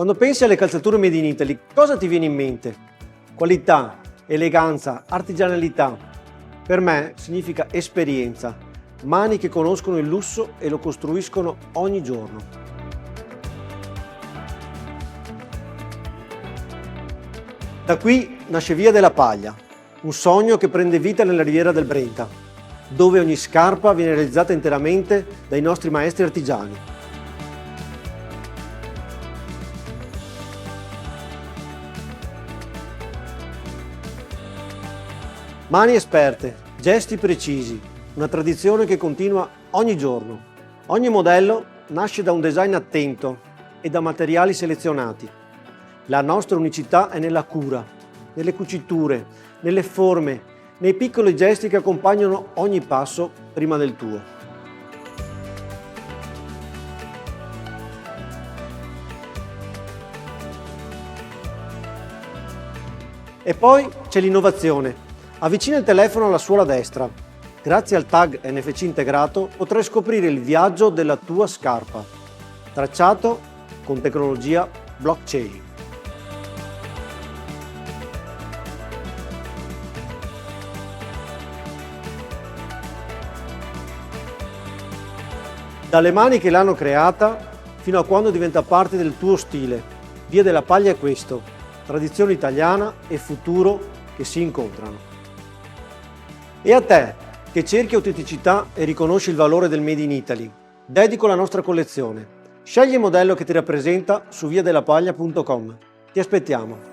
Quando pensi alle calzature made in Italy, cosa ti viene in mente? Qualità, eleganza, artigianalità. Per me significa esperienza, mani che conoscono il lusso e lo costruiscono ogni giorno. Da qui nasce Via della Paglia, un sogno che prende vita nella riviera del Brenta, dove ogni scarpa viene realizzata interamente dai nostri maestri artigiani. Mani esperte, gesti precisi, una tradizione che continua ogni giorno. Ogni modello nasce da un design attento e da materiali selezionati. La nostra unicità è nella cura, nelle cuciture, nelle forme, nei piccoli gesti che accompagnano ogni passo prima del tuo. E poi c'è l'innovazione. Avvicina il telefono alla suola destra. Grazie al tag NFC integrato potrai scoprire il viaggio della tua scarpa, tracciato con tecnologia blockchain. Dalle mani che l'hanno creata fino a quando diventa parte del tuo stile. Via della Paglia è questo, tradizione italiana e futuro che si incontrano. E a te, che cerchi autenticità e riconosci il valore del Made in Italy, dedico la nostra collezione. Scegli il modello che ti rappresenta su viadelapaglia.com. Ti aspettiamo!